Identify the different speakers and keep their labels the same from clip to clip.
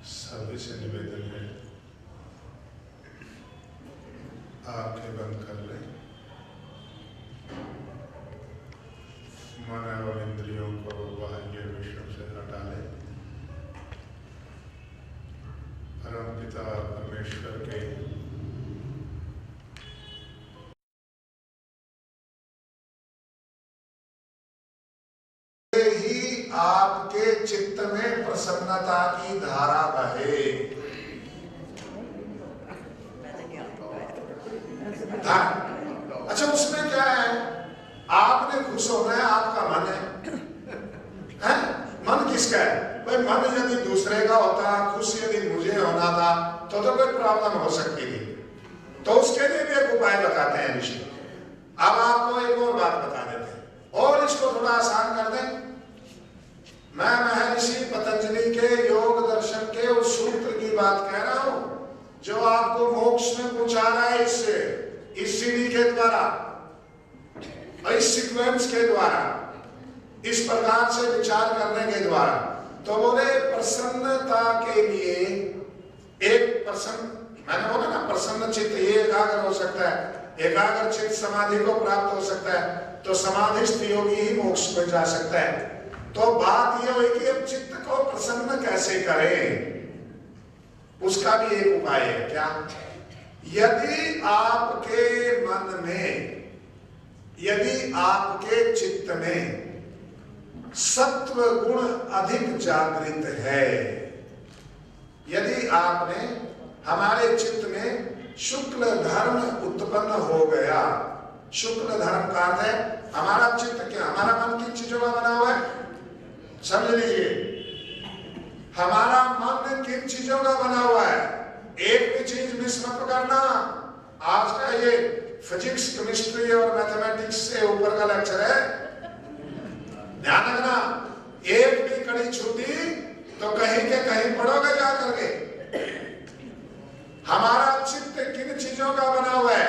Speaker 1: सभी से निवेदन है, आंखें बंद कर लें, मन और इंद्रियों को बाह्य विषयों से हटा लें। परमपिता परमेश्वर के ही आपके चित्त में प्रसन्नता की धारा बहे। अच्छा, उसमें क्या है? आपने खुश होना है, आपका मन है? मन किसका है भाई? मन यदि दूसरे का होता, खुश यदि मुझे होना था तो कोई प्रॉब्लम हो सकती थी। तो उसके लिए भी एक उपाय बताते हैं ऋषि। अब आपको एक और बात बता देते हैं और इसको थोड़ा आसान कर दें। मैं महर्षि पतंजलि के योग दर्शन के उस सूत्र की बात कह रहा हूं जो आपको मोक्ष में पहुंचा रहा है, इस सीढ़ी के द्वारा, इस सीक्वेंस के द्वारा, इस प्रकार से विचार करने के द्वारा। तो बोले प्रसन्नता के लिए एक प्रसन्न, मैंने बोला ना प्रसन्न चित्त ये एकाग्र हो सकता है, एकाग्र चित्त समाधि को प्राप्त हो सकता है, तो समाधिस्थ योगी ही मोक्ष में जा सकता है। तो बात यह हुई कि अब चित्त को प्रसन्न कैसे करें, उसका भी एक उपाय है। क्या? यदि आपके मन में, यदि आपके चित्त में सत्व गुण अधिक जागृत है, यदि आपने, हमारे चित्त में शुक्ल धर्म उत्पन्न हो गया। शुक्ल धर्म का अर्थ है हमारा चित्त क्या, हमारा मन किन चीजों का बना हुआ है? समझ लीजिए, हमारा मन किन चीजों का बना हुआ है? एक भी चीज मिस मत करना। आज का ये फिजिक्स, केमिस्ट्री और मैथमेटिक्स से ऊपर का लेक्चर है, ध्यान रखना। एक भी कड़ी छूटी तो कहीं के कहीं पड़ोगे जा करके। हमारा चित्त किन चीजों का बना हुआ है?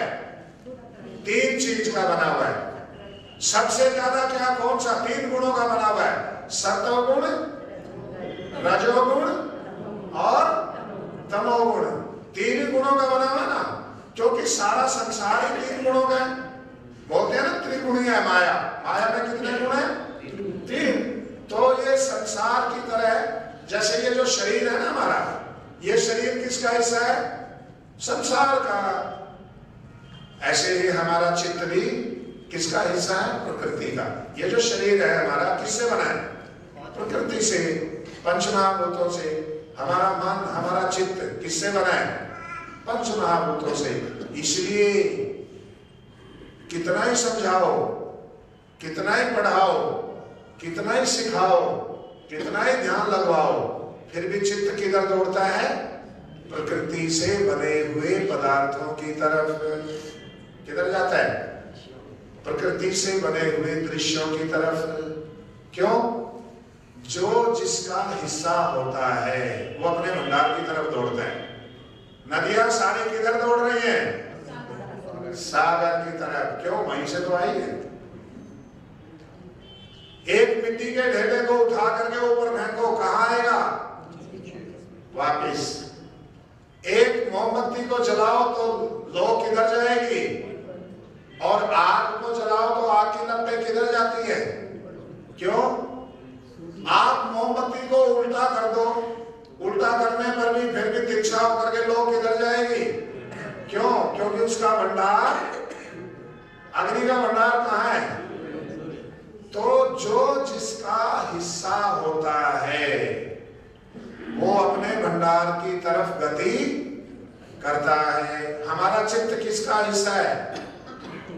Speaker 1: तीन चीज का बना हुआ है। सबसे ज्यादा क्या, कौन सा? तीन गुणों का बना हुआ है। सत्वगुण, रजोगुण और तमोगुण। तीन गुणों का बना हुआ ना, क्योंकि सारा संसार ही तीन गुणों का है। बोलते हैं ना त्रिगुणी है माया। माया में कितने गुण है? तीन। तो ये संसार की तरह, जैसे ये जो शरीर है ना हमारा, ये शरीर किसका हिस्सा है? संसार का। ऐसे ही हमारा चित्त भी किसका हिस्सा है? प्रकृति का। ये जो शरीर है हमारा किससे बना है? प्रकृति से, पंचमहाभूतों से। हमारा मन, हमारा चित्त किससे बना है? पंचमहाभूतों से। इसलिए कितना ही समझाओ, कितना ही पढ़ाओ, कितना ही सिखाओ, कितना ही ध्यान लगवाओ, फिर भी चित्त किधर दौड़ता है? प्रकृति से बने हुए पदार्थों की तरफ। किधर जाता है? प्रकृति से बने हुए दृश्यों की तरफ। क्यों? जो जिसका हिस्सा होता है वो अपने भंडार की तरफ दौड़ता है। नदियां सारी किधर दौड़ रही हैं? सागर की तरफ। क्यों? वहीं से तो आई है। एक मिट्टी के ढेले को उठा करके ऊपर फेंको, कहां आएगा? वापिस। एक मोमबत्ती को जलाओ तो लो किधर जाएगी? और आग को जलाओ तो आग की लपटें किधर जाती है? क्यों? आप मोमबत्ती को उल्टा कर दो, उल्टा करने पर भी फिर भी तिरछा होकर के लो किधर जाएगी? क्यों? क्योंकि उसका भंडार, अग्नि का भंडार कहाँ है? तो जो जिसका हिस्सा होता है वो अपने भंडार की तरफ गति करता है। हमारा चित्त किसका हिस्सा है?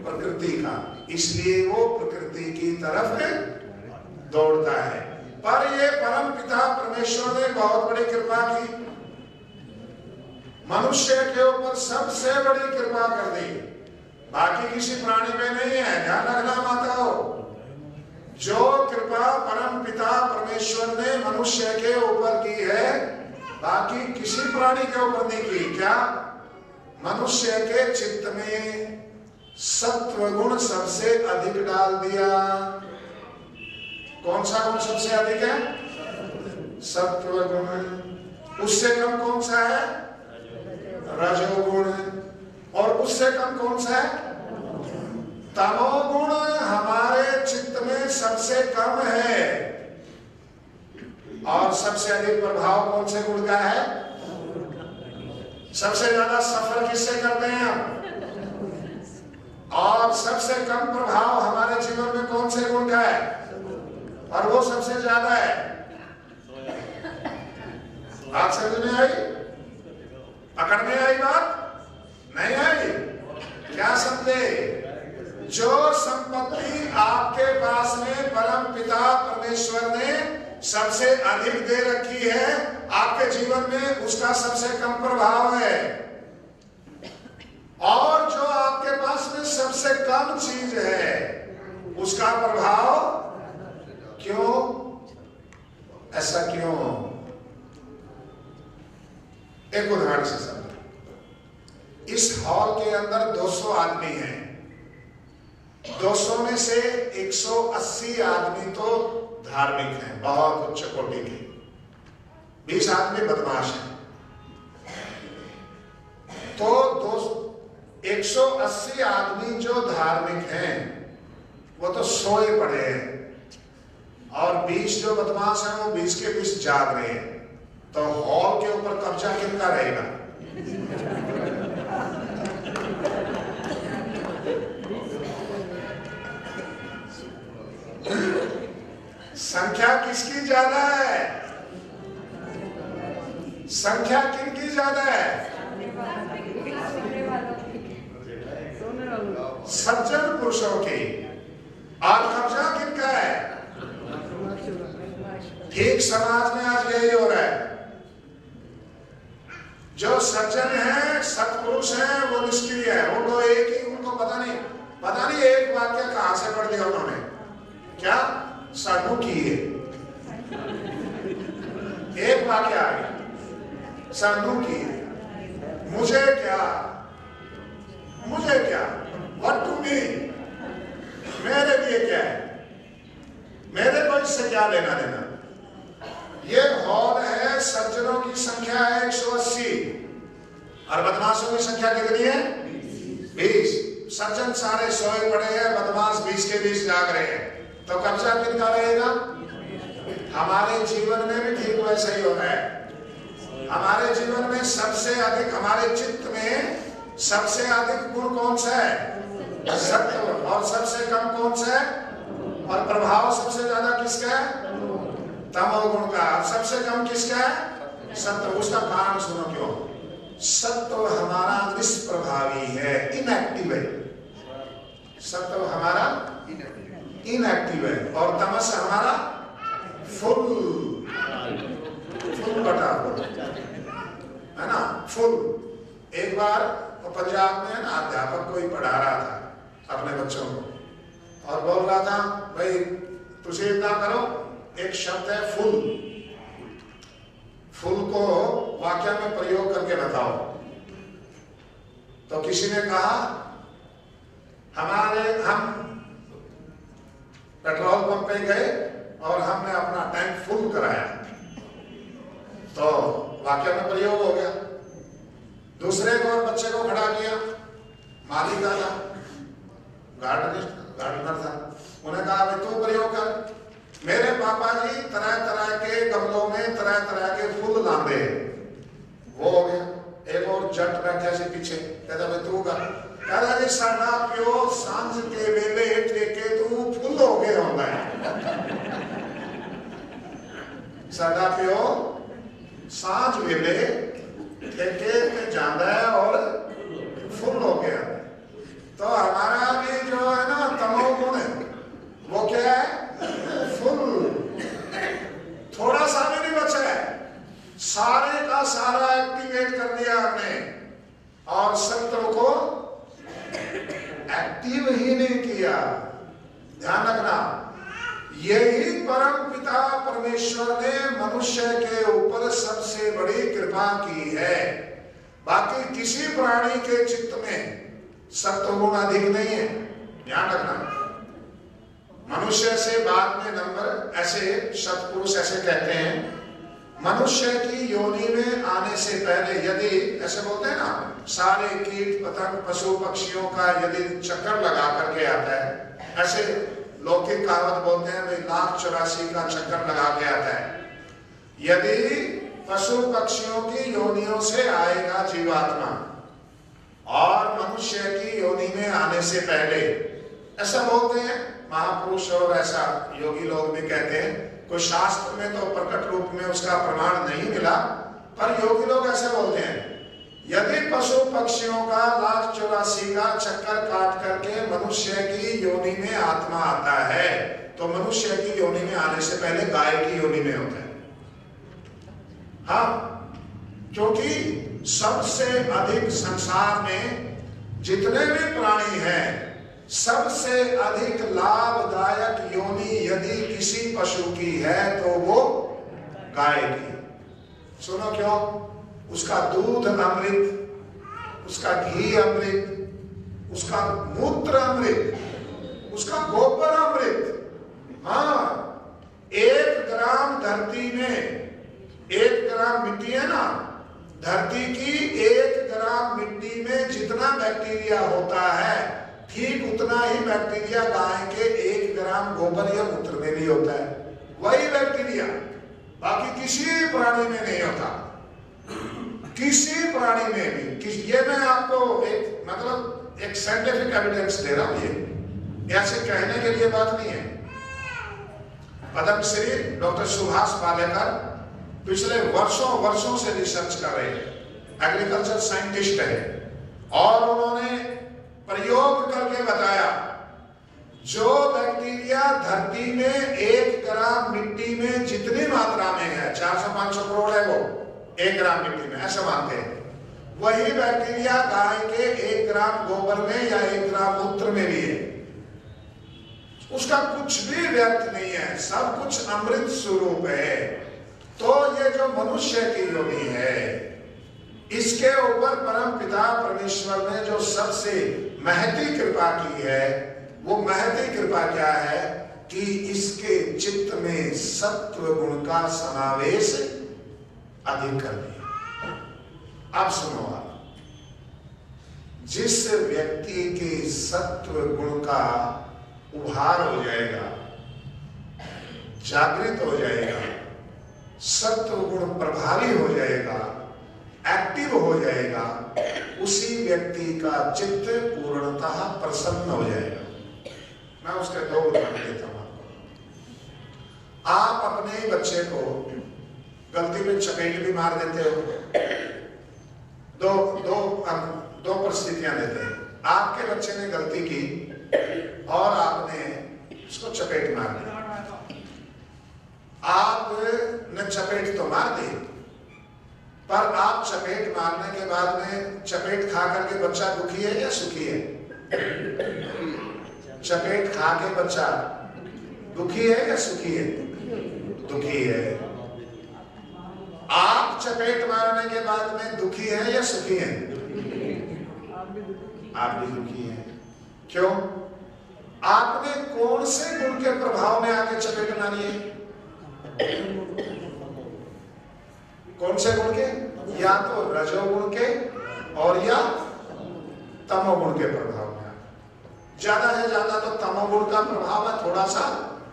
Speaker 1: प्रकृति का। इसलिए वो प्रकृति की तरफ दौड़ता है। पर ये परम पिता परमेश्वर ने बहुत बड़ी कृपा की, मनुष्य के ऊपर सबसे बड़ी कृपा कर दी। बाकी किसी प्राणी में नहीं है, ध्यान रखना माताओं। जो कृपा परम पिता परमेश्वर ने मनुष्य के ऊपर की है, बाकी किसी प्राणी के ऊपर नहीं की। क्या? मनुष्य के चित्त में सत्व गुण सबसे अधिक डाल दिया। कौन सा गुण सबसे अधिक है? सत्व गुण। उससे कम कौन सा है? रजोगुण। और उससे कम कौन सा है? तमोगुण हमारे चित्त में सबसे कम है। और सबसे अधिक प्रभाव कौन से गुण का है? सबसे ज्यादा सफर किससे करते हैं हम? और सबसे कम प्रभाव हमारे जीवन में कौन से गुण का है? और वो सबसे ज्यादा है। बात समझ में आई? पकड़ में आई बात? नहीं आई? क्या समझे? जो संपत्ति आपके पास में परम पिता परमेश्वर ने सबसे अधिक दे रखी है आपके जीवन में, उसका सबसे कम प्रभाव है। और जो आपके पास में सबसे कम चीज है उसका प्रभाव क्यों? ऐसा क्यों? एक उदाहरण से समझो। इस हॉल के अंदर 200 आदमी हैं। 200 में से 180 आदमी तो धार्मिक हैं, बहुत उच्च कोटि के। 20 आदमी बदमाश हैं। तो 180 आदमी जो धार्मिक हैं वो तो सोए पड़े हैं, और 20 जो बदमाश हैं वो 20 के 20 जाग रहे हैं। तो हॉल के ऊपर कब्जा किनका रहेगा? संख्या किसकी ज्यादा है? संख्या किनकी ज्यादा है? सज्जन पुरुषों की। और कब्जा किनका है? ठीक समाज में आज यही हो रहा है। जो सज्जन है, सत्पुरुष है, वो निष्क्रिय है। उनको एक ही, उनको पता नहीं एक वाक्य कहां से पढ़ दिया उन्होंने। क्या? साधु की है, एक वाक्य आ गया, साधु की है। मुझे क्या? What to me? मेरे लिए क्या है? मेरे को इससे क्या लेना देना? ये हॉल है, सज्जनों की संख्या है 180 और बदमाशों की संख्या कितनी है? 20। सज्जन सारे सोए पड़े हैं, बदमाश 20 के 20 जाग रहे हैं। तो कब्जा किनका रहेगा? हमारे जीवन में भी ठीक वैसा ही हो रहा है। हमारे जीवन में सबसे अधिक, हमारे चित्त में सबसे अधिक गुण कौन सा है? सत्व। और सबसे कम कौन सा है? और प्रभाव सबसे ज्यादा किसका है? तमोगुण का। सबसे कम किसका है? सत्व। उसका कारण सुनो क्यों। सत्व हमारा निष्प्रभावी है, इनएक्टिव है। सत्व हमारा इनएक्टिव है, और तमस हमारा फुल बटा है ना, फुल। एक बार वो पंजाब में है ना, अध्यापक कोई पढ़ा रहा था अपने बच्चों को, और बोल रहा था भाई तुझे इतना करो, एक शब्द है फुल। फुल को वाक्य में प्रयोग करके बताओ। तो किसी ने कहा हम पेट्रोल पंप पे गए और हमने अपना टैंक फुल कराया, तो वाक्य में प्रयोग हो गया। दूसरे को और बच्चे को खड़ा किया, मालिक था, गार्डनर था। उन्हें कहा भाई तू प्रयोग कर। मेरे पापा जी तरह तरह के गमलों में तरह तरह के फूल लाते हैं। वो हो गया। एक और जट बैठा से पीछे, कहता भाई तू कर। कहता जी साडा प्यो सांझ के वेले ठेके तू फुल हो गए होंदा है। साडा प्यो सांझ वेले ठेके पे जाता है और फुल हो गया। तो हमारा भी जो है ना तमोगुण है, वो क्या है? फुल। थोड़ा सा भी नहीं बचा है, सारे का सारा एक्टिवेट कर दिया हमने, और सत्व को एक्टिव ही नहीं किया। ध्यान रखना, यही परम पिता परमेश्वर ने मनुष्य के ऊपर सबसे बड़ी कृपा की है। बाकी किसी प्राणी के चित्त में सत्व गुण अधिक नहीं है। ध्यान रखना। मनुष्य से बाद में नंबर, ऐसे सत्पुरुष ऐसे कहते हैं, मनुष्य की योनि में आने से पहले, यदि ऐसे बोलते हैं ना, सारे कीट पतंग पशु पक्षियों का यदि चक्कर लगा करके आता है, ऐसे लौकिक कहावत बोलते हैं भाई 1,84 का चक्कर लगा के आता है। यदि पशु पक्षियों की योनियों से आएगा जीवात्मा और मनुष्य की योनि में आने से पहले, ऐसा बोलते हैं महापुरुष और ऐसा योगी लोग भी कहते हैं। कोई शास्त्र में तो प्रकट रूप में उसका प्रमाण नहीं मिला, पर योगी लोग ऐसे बोलते हैं, यदि पशु पक्षियों का 1,84 का चक्कर काट करके मनुष्य की योनि में आत्मा आता है, तो मनुष्य की योनि में आने से पहले गाय की योनि में होता है। हाँ, क्योंकि सबसे अधिक संसार में जितने भी प्राणी हैं, सबसे अधिक लाभदायक योनि यदि किसी पशु की है तो वो गाय की। सुनो क्यों? उसका दूध अमृत, उसका घी अमृत, उसका मूत्र अमृत, उसका गोबर अमृत। हाँ, 1 ग्राम धरती में 1 ग्राम मिट्टी है ना, धरती की 1 ग्राम मिट्टी में जितना बैक्टीरिया होता है, ठीक उतना ही बैक्टीरिया गाय के 1 ग्राम गोबर या मूत्र में भी होता है। वही बैक्टीरिया बाकी किसी प्राणी में नहीं होता, किसी प्राणी में भी। ये मैं आपको एक साइंटिफिक एविडेंस दे रहा हूं, ये ऐसे कहने के लिए बात नहीं है। पद्मश्री डॉक्टर सुभाष पालेकर पिछले वर्षों से रिसर्च कर रहे हैं, एग्रीकल्चर साइंटिस्ट है, और उन्होंने प्रयोग करके बताया, जो बैक्टीरिया धरती में 1 ग्राम मिट्टी में जितनी मात्रा में है, 400-500 करोड़ है वो 1 ग्राम मिट्टी में, ऐसा मानते हैं, वही बैक्टीरिया गाय के 1 ग्राम गोबर में या 1 ग्राम मूत्र में भी है। उसका कुछ भी व्यर्थ नहीं है, सब कुछ अमृत स्वरूप है। तो ये जो मनुष्य की योनि है, इसके ऊपर परम पिता परमेश्वर ने जो सबसे महती कृपा की है, वो महती कृपा क्या है कि इसके चित्त में सत्व गुण का समावेश अधिक कर दिया। अब सुनो आप, जिस व्यक्ति के सत्व गुण का उभार हो जाएगा, जागृत हो जाएगा, सत्व गुण प्रभावी हो जाएगा, एक्टिव हो जाएगा, उसी व्यक्ति का चित्त पूर्णतः प्रसन्न हो जाएगा। मैं उसके 2 उदाहरण देता हूं आपको। आप अपने बच्चे को गलती में चपेट भी मार देते हो। दो परिस्थितियां देते हैं। आपके बच्चे ने गलती की और आपने उसको चपेट मार दी। आपने चपेट तो मार दी, पर आप चपेट मारने के बाद में चपेट खा करके बच्चा दुखी है या सुखी है? चपेट खा के बच्चा दुखी है या सुखी है? दुखी है। आप चपेट मारने के बाद में दुखी है या सुखी है? आप भी दुखी हैं। क्यों? आपने कौन से गुण के प्रभाव में आके चपेट मारी है? कौन से गुण के? या तो रजोगुण के और या तमोगुण के प्रभाव में। ज्यादा है ज्यादा तो तमोगुण का प्रभाव है, थोड़ा सा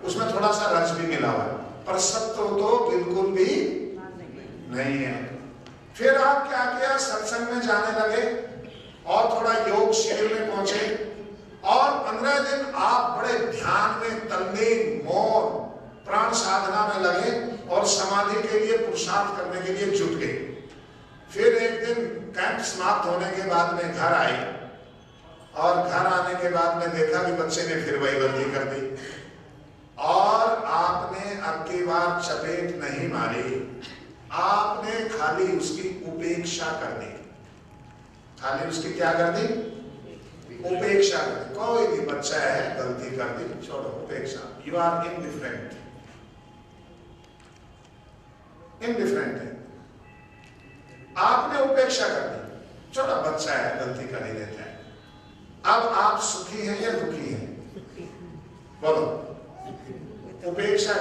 Speaker 1: उसमें थोड़ा सा रज भी मिला हुआ, पर सत्व तो बिल्कुल भी नहीं है। फिर आप क्या किया? सत्संग में जाने लगे और थोड़ा योग शिविर में पहुंचे और 15 दिन आप बड़े ध्यान में तल्लीन, मौन, प्राण साधना में लगे और समाधि के लिए पुरुषार्थ करने के लिए जुट गए। फिर एक दिन कैंप समाप्त होने के बाद में घर आई और घर आने के बाद में देखा कि बच्चे ने फिर वही गलती कर दी और आपने अब की बार चपेट नहीं मारी, आपने खाली उसकी उपेक्षा कर दी। खाली उसकी क्या कर दी? उपेक्षा कर दी। कोई भी बच्चा है, गलती कर दी, छोड़ो, उपेक्षा। You are indifferent. इनडिफरेंट है, आपने उपेक्षा कर दी, छोटा बच्चा है, गलती कर ही लेता है। अब आप सुखी हैं या दुखी हैं? बोलो। उपेक्षा